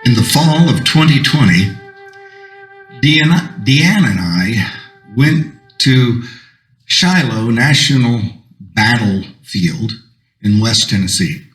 In the fall of 2020, Deanne and I went to Shiloh National Battlefield in West Tennessee.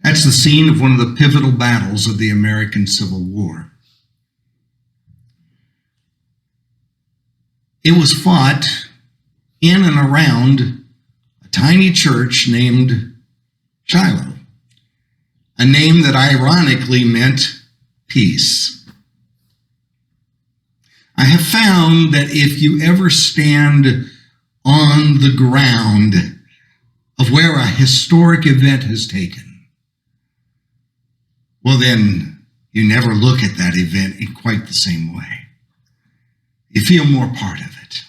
That's the scene of one of the pivotal battles of the American Civil War. It was fought in and around a tiny church named Shiloh, a name that ironically meant peace. I have found that if you ever stand on the ground of where a historic event has taken, well, then you never look at that event in quite the same way. You feel more part of it.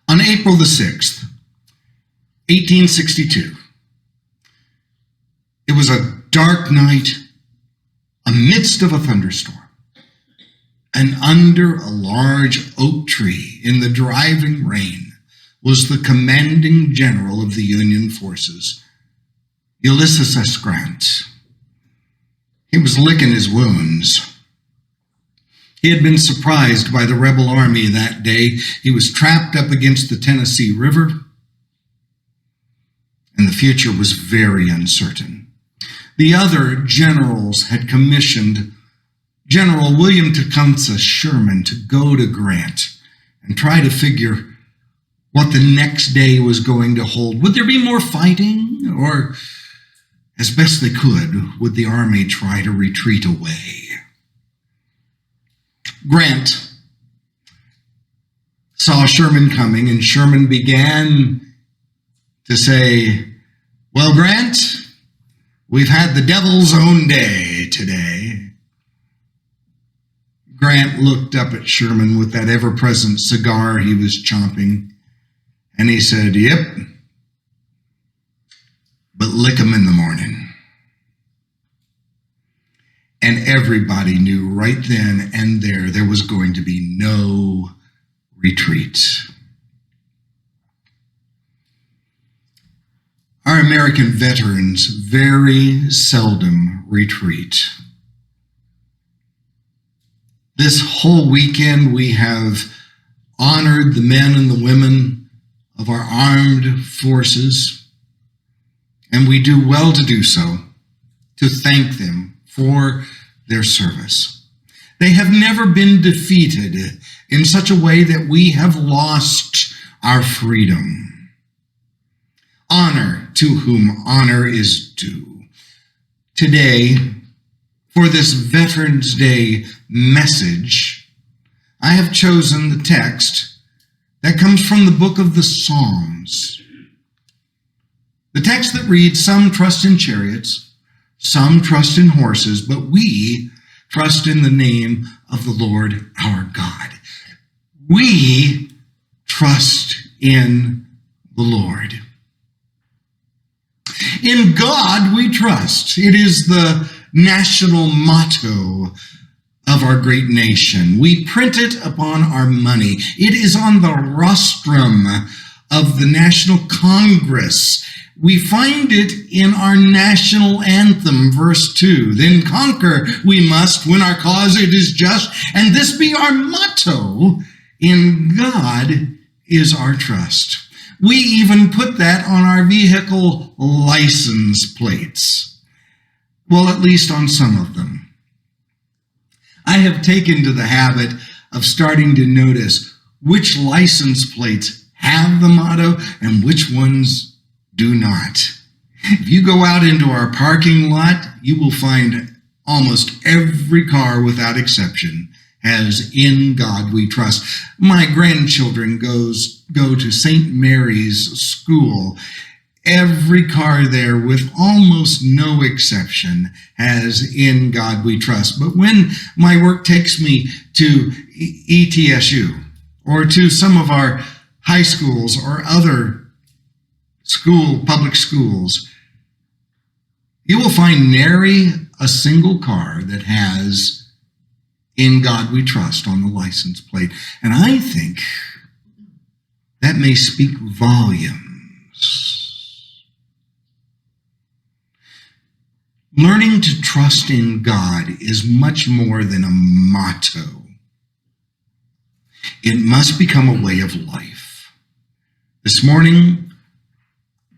On April the 6th, 1862, it was a dark night amidst of a thunderstorm, and under a large oak tree in the driving rain was the commanding general of the Union forces, Ulysses S. Grant. He was licking his wounds. He had been surprised by the rebel army that day. He was trapped up against the Tennessee River, and the future was very uncertain. The other generals had commissioned General William Tecumseh Sherman to go to Grant and try to figure what the next day was going to hold. Would there be more fighting, or, as best they could, would the army try to retreat away? Grant saw Sherman coming, and Sherman began to say, "Well, Grant, we've had the devil's own day today." Grant looked up at Sherman with that ever-present cigar he was chomping, and he said, "Yep, but lick 'em in the morning." And everybody knew right then and there was going to be no retreat. Our American veterans very seldom retreat. This whole weekend we have honored the men and the women of our armed forces, and we do well to do so, to thank them for their service. They have never been defeated in such a way that we have lost our freedom. Honor to whom honor is due. Today, for this Veterans Day message, I have chosen the text that comes from the book of the Psalms. The text that reads, "Some trust in chariots, some trust in horses, but we trust in the name of the Lord our God." We trust in the Lord. In God we trust. It is the national motto of our great nation. We print it upon our money. It is on the rostrum of the National Congress. We find it in our national anthem, verse 2. "Then conquer we must when our cause it is just, and this be our motto, in God is our trust." We even put that on our vehicle license plates. Well, at least on some of them. I have taken to the habit of starting to notice which license plates have the motto and which ones do not. If you go out into our parking lot, you will find almost every car without exception has "In God We Trust." My grandchildren go to St. Mary's School. Every car there, with almost no exception, has "In God We Trust." But when my work takes me to ETSU or to some of our high schools or other public schools, you will find nary a single car that has "In God We Trust" on the license plate. And I think that may speak volumes Learning to trust in God is much more than a motto. It must become a way of life. This morning,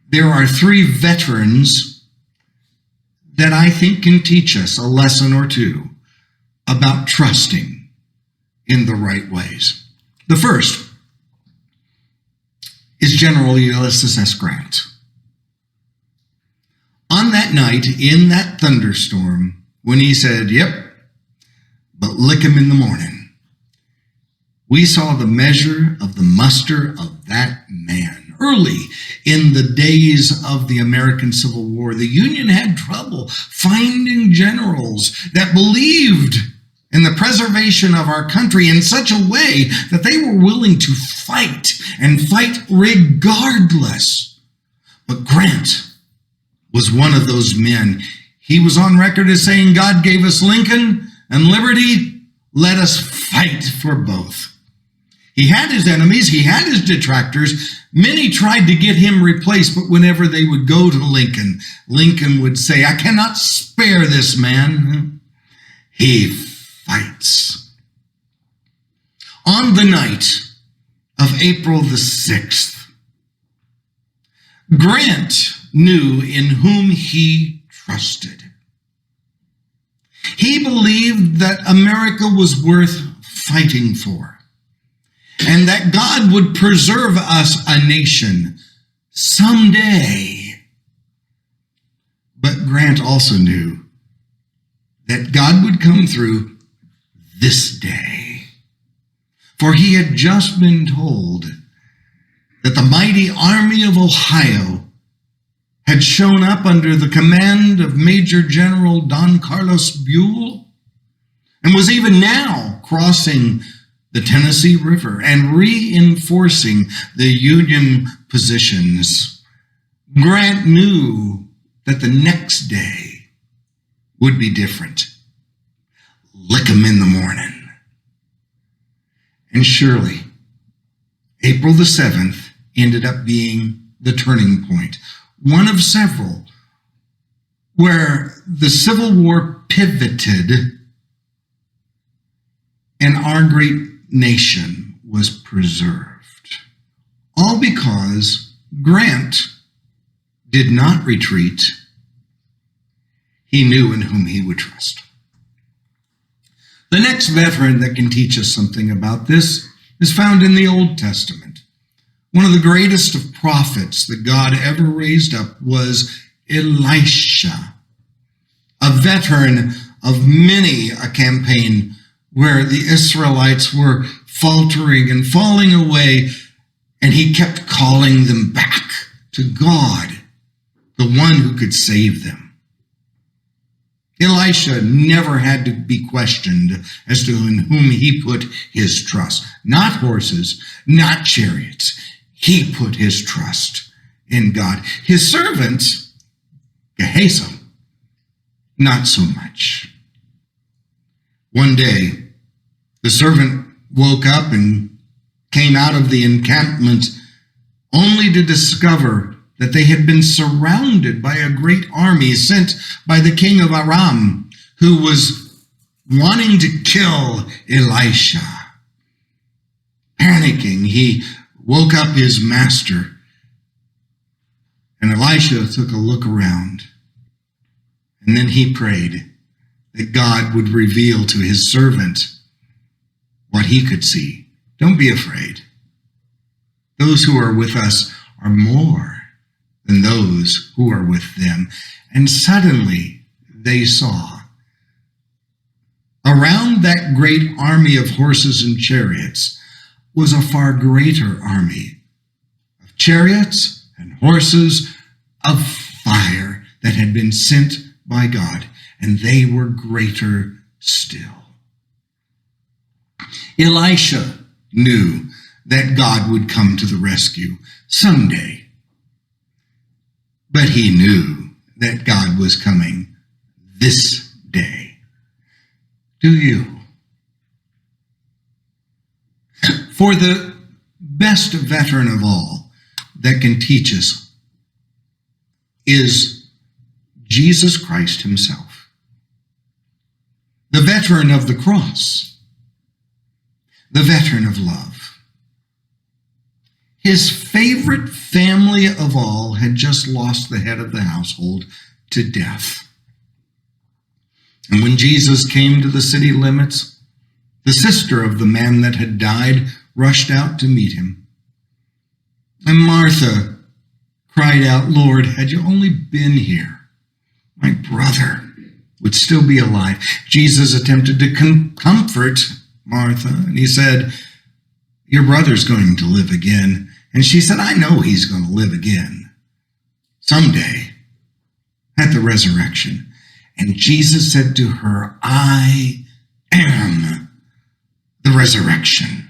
there are 3 veterans that I think can teach us a lesson or two about trusting in the right ways. The first is General Ulysses S. Grant. On that night, in that thunderstorm, when he said, "Yep, but lick him in the morning," we saw the measure of the muster of that man. Early in the days of the American Civil War, the Union had trouble finding generals that believed in the preservation of our country in such a way that they were willing to fight and fight regardless. But Grant was one of those men. He was on record as saying, "God gave us Lincoln and liberty. Let us fight for both." He had his enemies. He had his detractors. Many tried to get him replaced, but whenever they would go to Lincoln, Lincoln would say, "I cannot spare this man. He fights." On the night of April the 6th, Grant knew in whom he trusted. He believed that America was worth fighting for, and that God would preserve us a nation someday. But Grant also knew that God would come through this day, for he had just been told that the mighty Army of Ohio had shown up under the command of Major General Don Carlos Buell and was even now crossing the Tennessee River and reinforcing the Union positions. Grant knew that the next day would be different. Lick 'em in the morning. And surely, April the 7th ended up being the turning point, one of several, where the Civil War pivoted and our great nation was preserved. All because Grant did not retreat. He knew in whom he would trust. The next veteran that can teach us something about this is found in the Old Testament. One of the greatest of prophets that God ever raised up was Elisha, a veteran of many a campaign where the Israelites were faltering and falling away, and he kept calling them back to God, the one who could save them. Elisha never had to be questioned as to in whom he put his trust. Not horses, not chariots. He put his trust in God. His servant, Gehazi, not so much. One day, the servant woke up and came out of the encampment only to discover that they had been surrounded by a great army sent by the king of Aram, who was wanting to kill Elisha. Panicking, he woke up his master, and Elisha took a look around, and then he prayed that God would reveal to his servant what he could see. Don't be afraid. Those who are with us are more than those who are with them. And suddenly they saw around that great army of horses and chariots was a far greater army of chariots and horses of fire that had been sent by God, and they were greater still. Elisha knew that God would come to the rescue someday, but he knew that God was coming this day. Do you? For the best veteran of all that can teach us is Jesus Christ himself, the veteran of the cross, the veteran of love. His favorite family of all had just lost the head of the household to death. And when Jesus came to the city limits, the sister of the man that had died rushed out to meet him. And Martha cried out, "Lord, had you only been here, my brother would still be alive." Jesus attempted to comfort Martha, and he said, "Your brother's going to live again." And she said, "I know he's going to live again someday at the resurrection." And Jesus said to her, "I am the resurrection.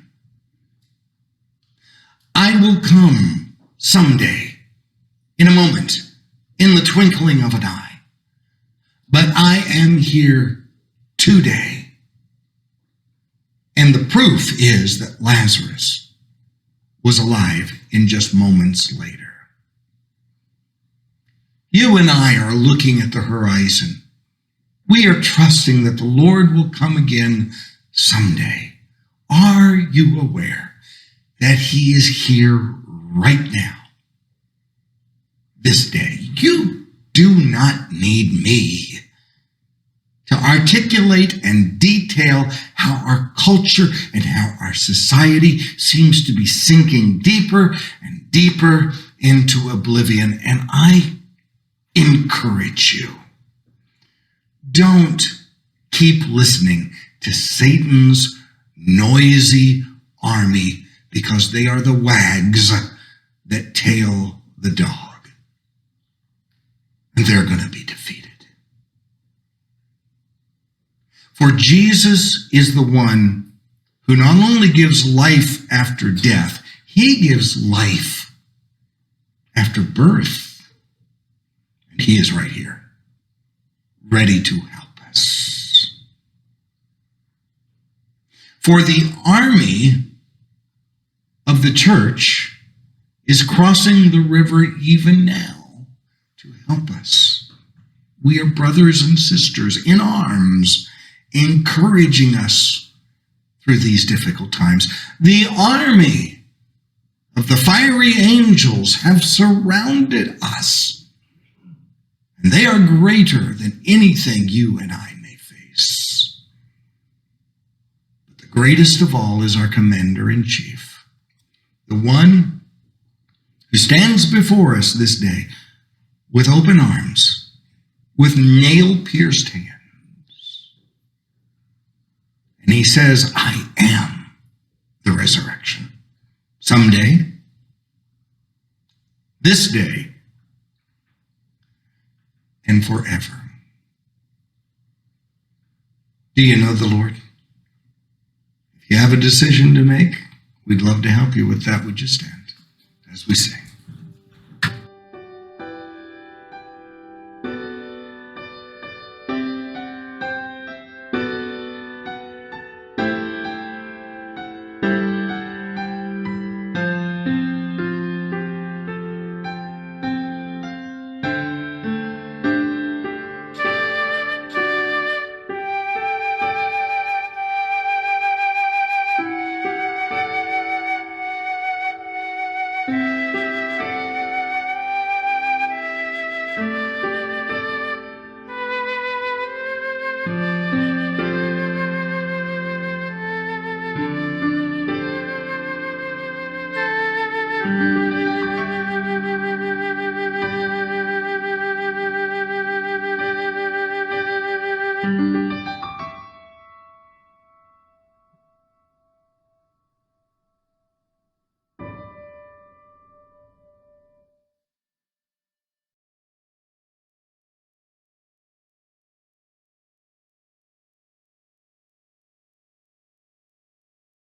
I will come someday, in a moment, in the twinkling of an eye. But I am here today." And the proof is that Lazarus was alive in just moments later. You and I are looking at the horizon. We are trusting that the Lord will come again someday. Are you aware that he is here right now, this day? You do not need me to articulate and detail how our culture and how our society seems to be sinking deeper and deeper into oblivion. And I encourage you, don't keep listening to Satan's noisy army, because they are the wags that tail the dog. And they're going to be defeated. For Jesus is the one who not only gives life after death, he gives life after birth. And he is right here, ready to help us. For the army of the church is crossing the river even now to help us. We are brothers and sisters in arms, encouraging us through these difficult times. The army of the fiery angels have surrounded us, and they are greater than anything you and I may face. But the greatest of all is our commander-in-chief, the one who stands before us this day with open arms, with nail-pierced hands. And he says, "I am the resurrection." Someday, this day, and forever. Do you know the Lord? If you have a decision to make, we'd love to help you with that. Would you stand as we sing?